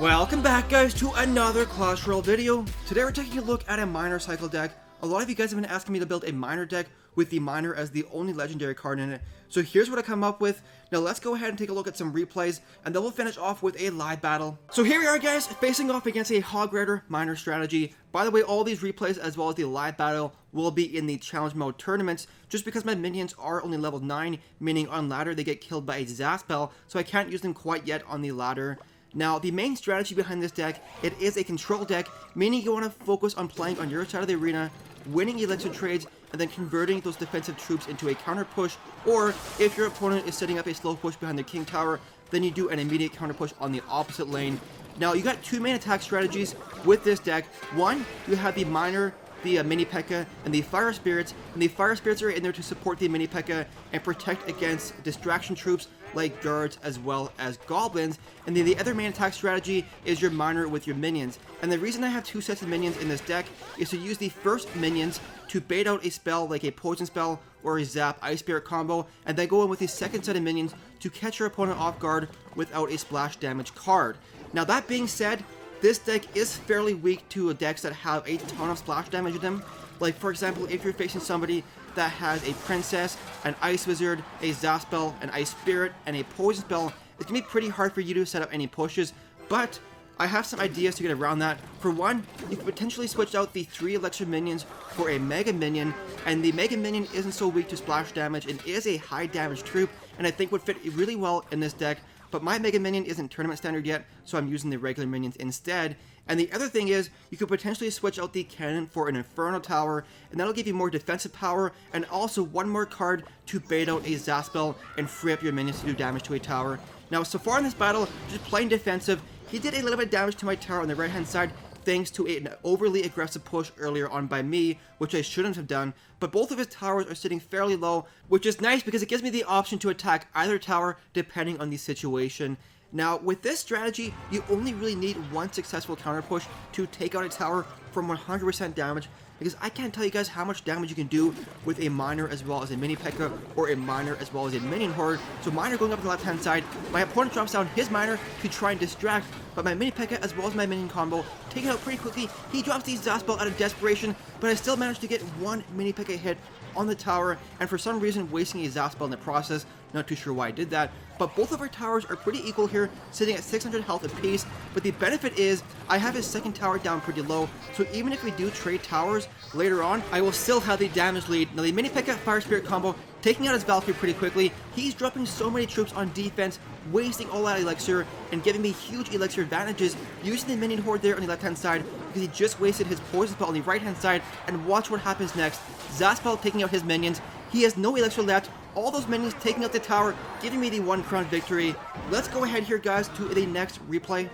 Welcome back, guys, to another Clash Royale video. Today we're taking a look at a miner cycle deck. A lot of you guys have been asking me to build a miner deck with the miner as the only legendary card in it. So here's what I come up with. Now let's go ahead and take a look at some replays, and then we'll finish off with a live battle. So here we are, guys, facing off against a Hog Rider miner strategy. By the way, all these replays as well as the live battle will be in the challenge mode tournaments, just because my minions are only level 9, meaning on ladder they get killed by a Zaspel, so I can't use them quite yet on the ladder. Now, the main strategy behind this deck, it is a control deck, meaning you want to focus on playing on your side of the arena, winning elixir trades, and then converting those defensive troops into a counter push, or if your opponent is setting up a slow push behind their king tower, then you do an immediate counter push on the opposite lane. Now, you got two main attack strategies with this deck. One, you have the miner, the mini PEKKA, and the fire spirits, and the fire spirits are in there to support the mini PEKKA and protect against distraction troops like guards as well as goblins. And then the other main attack strategy is your miner with your minions. And the reason I have two sets of minions in this deck is to use the first minions to bait out a spell like a poison spell or a zap ice spirit combo, and then go in with the second set of minions to catch your opponent off guard without a splash damage card. Now, that being said, this deck is fairly weak to decks that have a ton of splash damage in them. Like, for example, if you're facing somebody that has a princess, an ice wizard, a Zaspel, an ice spirit, and a poison spell, it's gonna be pretty hard for you to set up any pushes. But I have some ideas to get around that. For one, you could potentially switch out the 3 elixir minions for a mega minion, and the mega minion isn't so weak to splash damage and is a high damage troop, and I think would fit really well in this deck. But my mega minion isn't tournament standard yet, so I'm using the regular minions instead. And the other thing is, you could potentially switch out the cannon for an Inferno Tower, and that'll give you more defensive power, and also one more card to bait out a Zaspel and free up your minions to do damage to a tower. Now, so far in this battle, just playing defensive, he did a little bit of damage to my tower on the right hand side, thanks to an overly aggressive push earlier on by me, which I shouldn't have done, but both of his towers are sitting fairly low, which is nice because it gives me the option to attack either tower depending on the situation. Now, with this strategy, you only really need one successful counter push to take out a tower from 100% damage, because I can't tell you guys how much damage you can do with a miner as well as a mini PEKKA, or a miner as well as a minion horde. So miner going up on the left hand side, my opponent drops down his miner to try and distract, but my mini PEKKA as well as my minion combo take it out pretty quickly. He drops these Zaspel out of desperation, but I still managed to get one mini PEKKA hit on the tower, and for some reason wasting a Zaspel in the process. Not too sure why I did that, but both of our towers are pretty equal here, sitting at 600 health apiece. But the benefit is I have his second tower down pretty low, so even if we do trade towers later on, I will still have the damage lead. Now, the mini PEKKA fire spirit combo taking out his Valkyrie pretty quickly. He's dropping so many troops on defense, wasting all that elixir and giving me huge elixir advantages, using the minion horde there on the left hand side because he just wasted his poison spell on the right hand side. And watch what happens next. Zaspel taking out his minions. He has no elixir left. All those minions taking out the tower, giving me the 1 crown victory. Let's go ahead here, guys, to the next replay.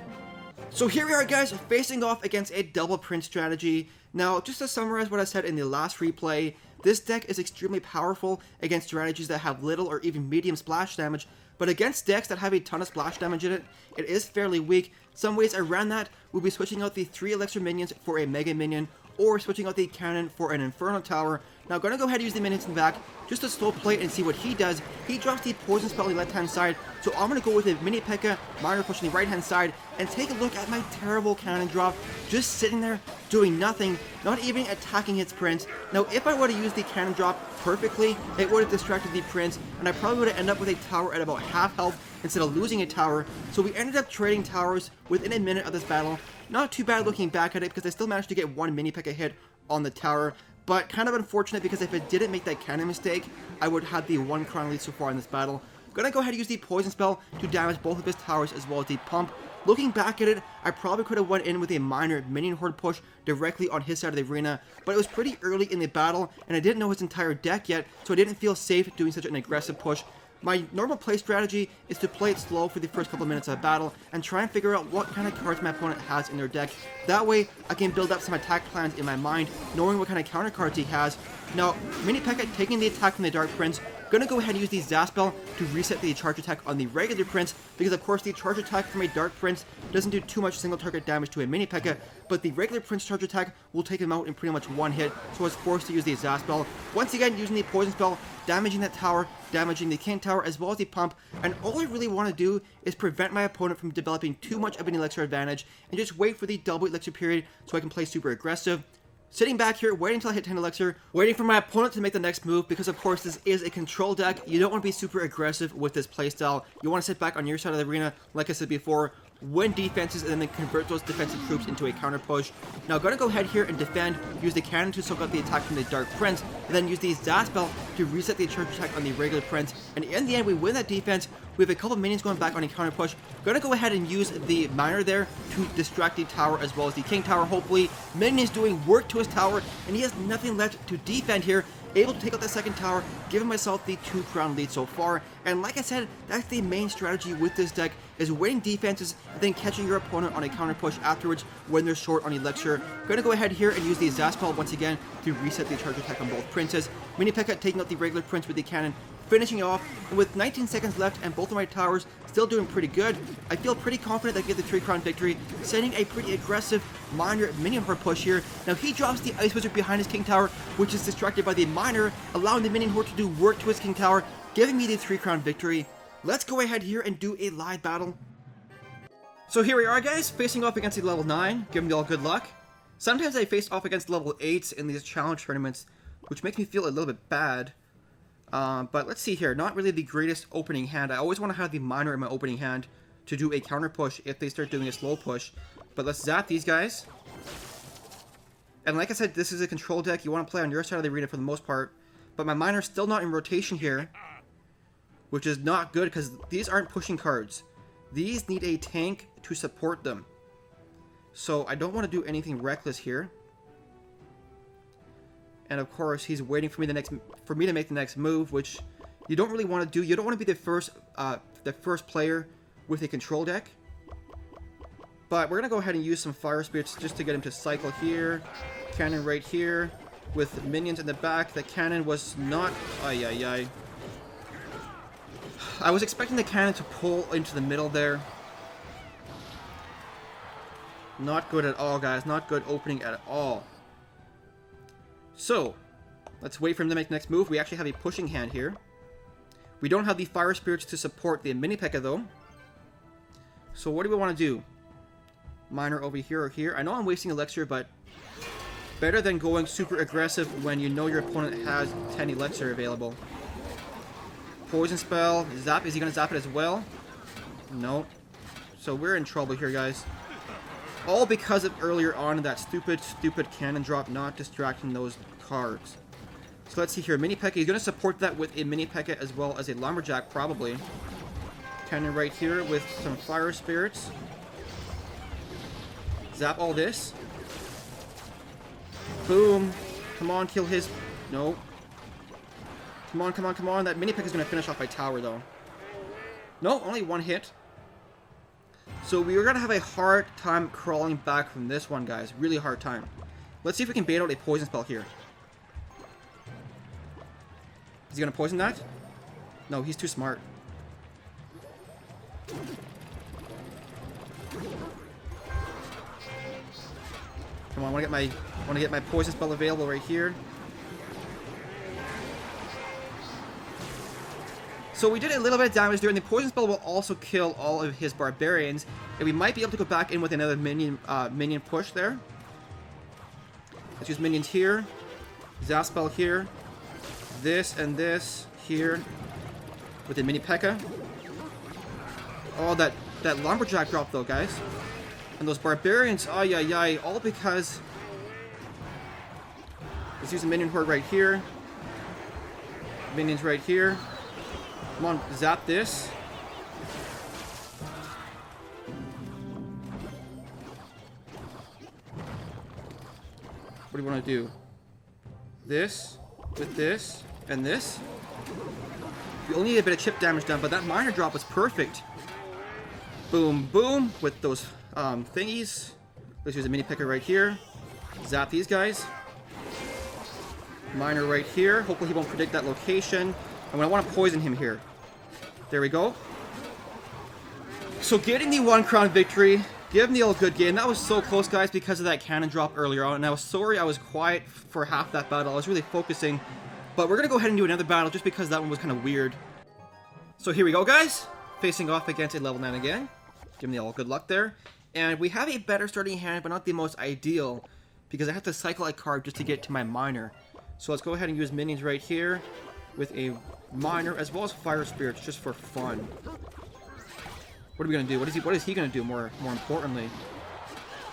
So here we are, guys, facing off against a double prince strategy. Now, just to summarize what I said in the last replay, this deck is extremely powerful against strategies that have little or even medium splash damage, but against decks that have a ton of splash damage in it, it is fairly weak. Some ways around that would be switching out the 3 elixir minions for a mega minion, or switching out the cannon for an Inferno Tower. Now, I'm going to go ahead and use the minions in the back just to slow play and see what he does. He drops the poison spell on the left hand side, so I'm going to go with a mini PEKKA, miner push on the right hand side, and take a look at my terrible cannon drop, just sitting there doing nothing, not even attacking its prince. Now, if I would have used the cannon drop perfectly, it would have distracted the prince, and I probably would have ended up with a tower at about half health instead of losing a tower. So we ended up trading towers within a minute of this battle. Not too bad looking back at it, because I still managed to get one mini PEKKA hit on the tower, but kind of unfortunate because if it didn't make that cannon mistake, I would have the 1 crown lead so far in this battle. Gonna go ahead and use the poison spell to damage both of his towers as well as the pump. Looking back at it, I probably could have went in with a minor minion horde push directly on his side of the arena, but it was pretty early in the battle and I didn't know his entire deck yet, so I didn't feel safe doing such an aggressive push. My normal play strategy is to play it slow for the first couple minutes of a battle and try and figure out what kind of cards my opponent has in their deck. That way, I can build up some attack plans in my mind, knowing what kind of counter cards he has. Now, mini PEKKA taking the attack from the Dark Prince Gonna go ahead and use the Zap Spell to reset the charge attack on the regular Prince, because of course the charge attack from a Dark Prince doesn't do too much single target damage to a mini P.E.K.K.A, but the regular Prince charge attack will take him out in pretty much one hit, so I was forced to use the Zap Spell. Once again, using the Poison Spell, damaging that tower, damaging the King Tower, as well as the pump, and all I really want to do is prevent my opponent from developing too much of an Elixir advantage, and just wait for the double Elixir period so I can play super aggressive. Sitting back here, waiting until I hit 10 Elixir, waiting for my opponent to make the next move, because of course this is a control deck. You don't want to be super aggressive with this playstyle. You want to sit back on your side of the arena, like I said before, win defenses, and then convert those defensive troops into a counter push. Now, gonna go ahead here and defend, use the cannon to soak up the attack from the Dark Prince, and then use the Zap Spell to reset the charge attack on the regular Prince. And in the end, we win that defense. We have a couple minions going back on a counter push. Gonna go ahead and use the Miner there to distract the tower as well as the King Tower. Hopefully, minions doing work to his tower, and he has nothing left to defend here. Able to take out that second tower, giving myself the 2-crown lead so far. And like I said, that's the main strategy with this deck, is winning defenses and then catching your opponent on a counter push afterwards when they're short on Elixir. Gonna go ahead here and use the Zap Spell once again to reset the charge attack on both Princes. Mini P.E.K.K.A taking out the regular Prince with the cannon, finishing off, and with 19 seconds left and both of my towers still doing pretty good, I feel pretty confident that I get the 3-crown victory, sending a pretty aggressive Miner minion horde push here. Now he drops the Ice Wizard behind his King Tower, which is distracted by the Miner, allowing the minion horde to do work to his King Tower, giving me the 3-crown victory. Let's go ahead here and do a live battle. So here we are, guys, facing off against a level 9, giving you all good luck. Sometimes I face off against level 8s in these challenge tournaments, which makes me feel a little bit bad. But let's see here, not really the greatest opening hand. I always want to have the Miner in my opening hand to do a counter push if they start doing a slow push. But let's zap these guys. And like I said, this is a control deck. You want to play on your side of the arena for the most part. But my Miner's still not in rotation here, which is not good because these aren't pushing cards. These need a tank to support them. So I don't want to do anything reckless here. And of course, he's waiting for me to make the next move, which you don't really want to do. You don't want to be the first player with a control deck. But we're gonna go ahead and use some Fire Spirits just to get him to cycle here. Cannon right here with minions in the back. The cannon was not. I was expecting the cannon to pull into the middle there. Not good at all, guys. Not good opening at all. So, let's wait for him to make the next move. We actually have a pushing hand here. We don't have the Fire Spirits to support the mini P.E.K.K.A though. So what do we want to do? Miner over here or here. I know I'm wasting Elixir, but better than going super aggressive when you know your opponent has 10 Elixir available. Poison Spell. Zap. Is he going to zap it as well? No. So we're in trouble here, guys. All because of earlier on that stupid cannon drop not distracting those cards. So let's see here. Mini P.E.K.K.A. He's going to support that with a Mini P.E.K.K.A as well as a Lumberjack, probably. Cannon right here with some Fire Spirits. Zap all this. Boom. Come on, kill his... No. Come on, come on, come on. That Mini P.E.K.K.A is going to finish off my tower, though. No, only one hit. So we are going to have a hard time crawling back from this one, guys. Really hard time. Let's see if we can bait out a Poison Spell here. Is he going to poison that? No, he's too smart. Come on, I want to get my Poison Spell available right here. So we did a little bit of damage there, and the Poison Spell will also kill all of his Barbarians, and we might be able to go back in with another minion push there. Let's use minions here, Zap Spell here, this and this here with the Mini P.E.K.K.A. Oh, that Lumberjack drop though, guys. And those Barbarians, all because... Let's use a Minion Horde right here. Minions right here. Come on, zap this. What do you want to do? This, with this, and this. You only need a bit of chip damage done, but that Miner drop was perfect. Boom, boom, with those thingies. Let's use a Mini P.E.K.K.A right here. Zap these guys. Miner right here. Hopefully he won't predict that location. And I want to poison him here. There we go. So getting the 1 crown victory, giving the old good game. That was so close, guys, because of that cannon drop earlier on. And I was sorry I was quiet for half that battle. I was really focusing. But we're going to go ahead and do another battle just because that one was kind of weird. So here we go, guys. Facing off against a level 9 again. Giving the all good luck there. And we have a better starting hand, but not the most ideal. Because I have to cycle a card just to get to my miner. So let's go ahead and use minions right here. With a miner as well as fire spirits just for fun. What are we gonna do? What is he gonna do more importantly?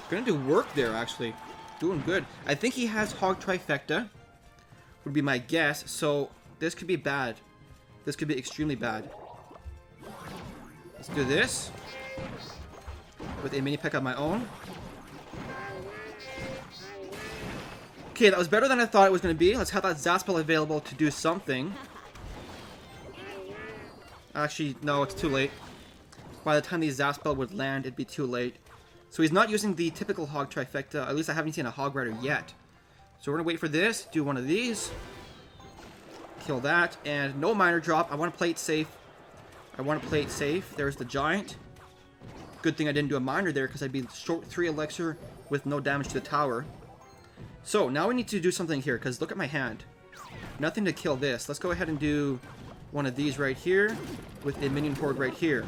Gonna do work there actually. Doing good. I think he has Hog Trifecta. Would be my guess. So this could be bad. This could be extremely bad. Let's do this. With a mini P.E.KKA of my own. Okay, that was better than I thought it was going to be. Let's have that Zaspel available to do something. Actually, no, it's too late. By the time the Zaspel would land, it'd be too late. So he's not using the typical Hog Trifecta. At least I haven't seen a Hog Rider yet. So we're going to wait for this, do one of these. Kill that, and no miner drop. I want to play it safe. There's the Giant. Good thing I didn't do a miner there, because I'd be short 3 elixir with no damage to the tower. So, now we need to do something here, because look at my hand. Nothing to kill this. Let's go ahead and do one of these right here, with a minion horde right here.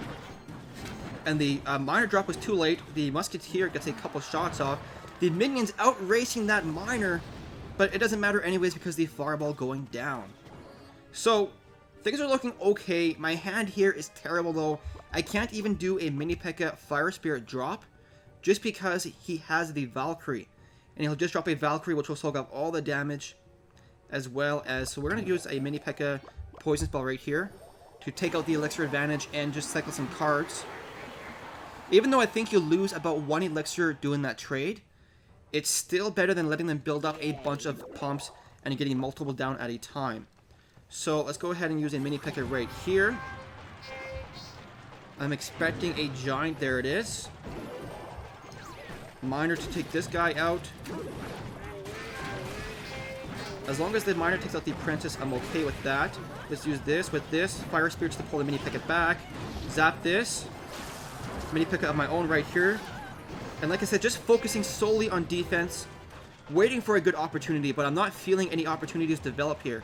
And the miner drop was too late. The musketeer gets a couple shots off. The minion's out-racing that miner, but it doesn't matter anyways because the fireball going down. So, things are looking okay. My hand here is terrible though. I can't even do a mini P.E.K.KA Fire Spirit drop, just because he has the Valkyrie. And he'll just drop a Valkyrie, which will soak up all the damage, as well as... So we're going to use a mini P.E.K.KA Poison Spell right here, to take out the Elixir advantage and just cycle some cards. Even though I think you lose about 1 Elixir doing that trade, it's still better than letting them build up a bunch of pumps and getting multiple down at a time. So let's go ahead and use a mini P.E.K.KA right here. I'm expecting a Giant. There it is. Miner to take this guy out. As long as the miner takes out the princess, I'm okay with that. Let's use this with this. Fire spirits to pull the mini P.E.K.KA back. Zap this. Mini P.E.K.KA of my own right here. And like I said, just focusing solely on defense. Waiting for a good opportunity, but I'm not feeling any opportunities develop here.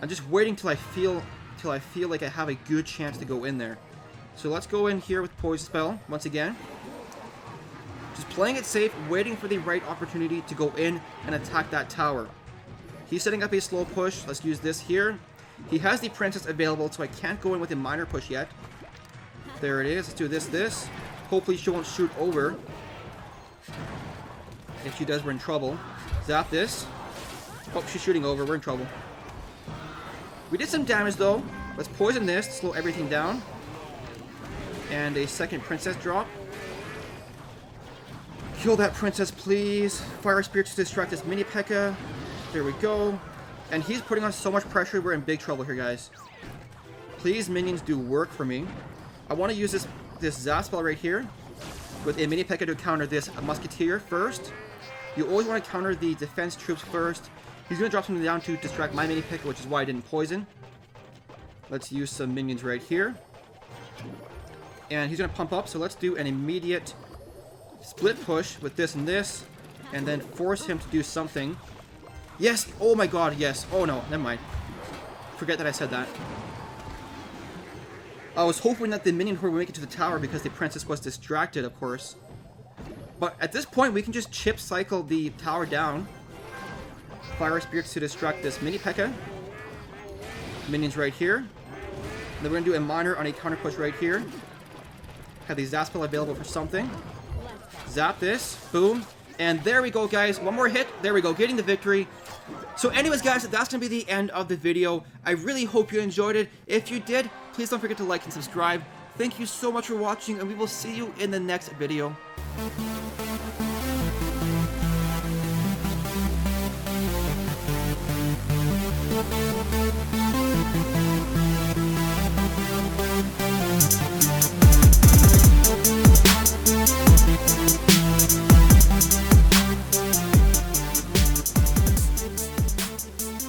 I'm just waiting till I feel like I have a good chance to go in there. So let's go in here with Poison Spell once again. Just playing it safe, waiting for the right opportunity to go in and attack that tower. He's setting up a slow push. Let's use this here. He has the princess available, so I can't go in with a miner push yet. There it is. Let's do this. Hopefully she won't shoot over. If she does, we're in trouble. Zap this. Oh, she's shooting over. We're in trouble. We did some damage though. Let's poison this to slow everything down. And a second princess drop. Kill that princess, please. Fire Spirit to distract this mini P.E.K.KA. There we go. And he's putting on so much pressure. We're in big trouble here, guys. Please, minions, do work for me. I want to use this Zaspel right here with a mini P.E.K.KA to counter this Musketeer first. You always want to counter the defense troops first. He's going to drop something down to distract my mini P.E.K.KA, which is why I didn't poison. Let's use some minions right here. And he's going to pump up, so let's do an immediate split push with this, and then force him to do something. Yes! Oh my god, yes. Oh no, never mind. Forget that I said that. I was hoping that the minion horde would make it to the tower because the princess was distracted, of course. But at this point, we can just chip cycle the tower down. Fire Spirits to distract this mini P.E.K.KA. Minions right here. Then we're going to do a miner on a counter push right here. Have the Zaspel available for something. Zap this. Boom. And there we go, guys. One more hit. There we go. Getting the victory. So anyways, guys, that's going to be the end of the video. I really hope you enjoyed it. If you did, please don't forget to like and subscribe. Thank you so much for watching, and we will see you in the next video.